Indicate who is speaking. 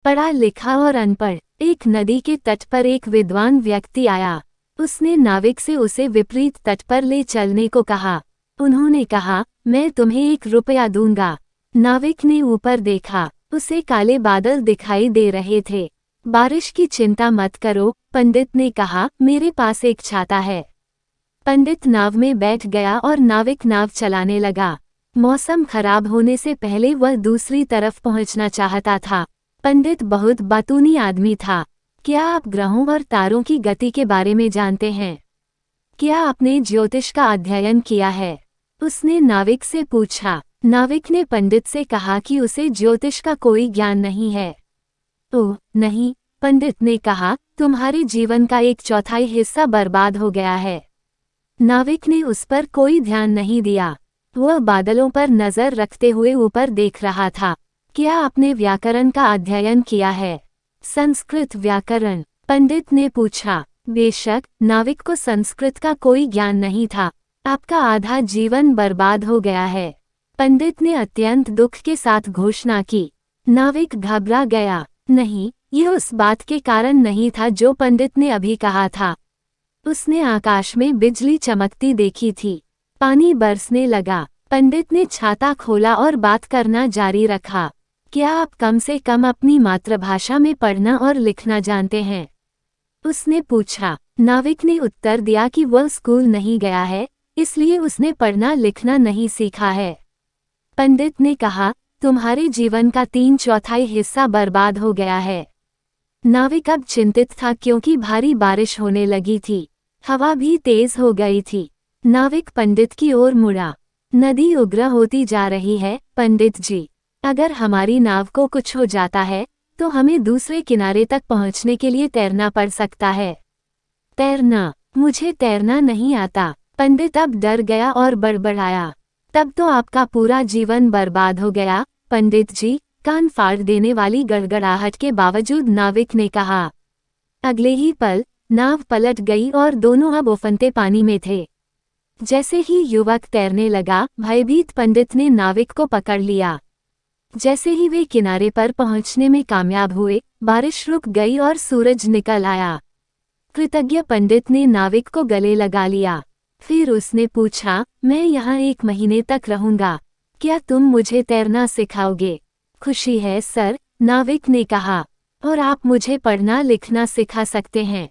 Speaker 1: पढ़ा लिखा और अनपढ़। एक नदी के तट पर एक विद्वान व्यक्ति आया। उसने नाविक से उसे विपरीत तट पर ले चलने को कहा। उन्होंने कहा, मैं तुम्हें 1 रुपया दूंगा। नाविक ने ऊपर देखा, उसे काले बादल दिखाई दे रहे थे। बारिश की चिंता मत करो, पंडित ने कहा, मेरे पास एक छाता है। पंडित नाव में बैठ गया और नाविक नाव चलाने लगा। मौसम खराब होने से पहले वह दूसरी तरफ पहुंचना चाहता था। पंडित बहुत बातूनी आदमी था। क्या आप ग्रहों और तारों की गति के बारे में जानते हैं? क्या आपने ज्योतिष का अध्ययन किया है? उसने नाविक से पूछा। नाविक ने पंडित से कहा कि उसे ज्योतिष का कोई ज्ञान नहीं है। ओह नहीं, पंडित ने कहा, तुम्हारे जीवन का 1/4 हिस्सा बर्बाद हो गया है। नाविक ने उस पर कोई ध्यान नहीं दिया। वह बादलों पर नजर रखते हुए ऊपर देख रहा था। क्या आपने व्याकरण का अध्ययन किया है? संस्कृत व्याकरण? पंडित ने पूछा। बेशक, नाविक को संस्कृत का कोई ज्ञान नहीं था। आपका आधा जीवन बर्बाद हो गया है, पंडित ने अत्यंत दुख के साथ घोषणा की। नाविक घबरा गया। नहीं, यह उस बात के कारण नहीं था जो पंडित ने अभी कहा था। उसने आकाश में बिजली चमकती देखी थी। पानी बरसने लगा। पंडित ने छाता खोला और बात करना जारी रखा। क्या आप कम से कम अपनी मातृभाषा में पढ़ना और लिखना जानते हैं? उसने पूछा। नाविक ने उत्तर दिया कि वह स्कूल नहीं गया है, इसलिए उसने पढ़ना लिखना नहीं सीखा है। पंडित ने कहा, तुम्हारे जीवन का 3/4 हिस्सा बर्बाद हो गया है। नाविक अब चिंतित था क्योंकि भारी बारिश होने लगी थी। हवा भी तेज हो गई थी। नाविक पंडित की ओर मुड़ा। नदी उग्र होती जा रही है, पंडित जी। अगर हमारी नाव को कुछ हो जाता है तो हमें दूसरे किनारे तक पहुंचने के लिए तैरना पड़ सकता है। तैरना? मुझे तैरना नहीं आता। पंडित अब डर गया और बड़बड़ाया। तब तो आपका पूरा जीवन बर्बाद हो गया, पंडित जी, कान फाड़ देने वाली गड़गड़ाहट के बावजूद नाविक ने कहा। अगले ही पल नाव पलट गई और दोनों अब उफनते पानी में थे। जैसे ही युवक तैरने लगा, भयभीत पंडित ने नाविक को पकड़ लिया। जैसे ही वे किनारे पर पहुंचने में कामयाब हुए, बारिश रुक गई और सूरज निकल आया। कृतज्ञ पंडित ने नाविक को गले लगा लिया। फिर उसने पूछा, मैं यहाँ 1 महीने तक रहूंगा, क्या तुम मुझे तैरना सिखाओगे? खुशी है सर, नाविक ने कहा, और आप मुझे पढ़ना लिखना सिखा सकते हैं।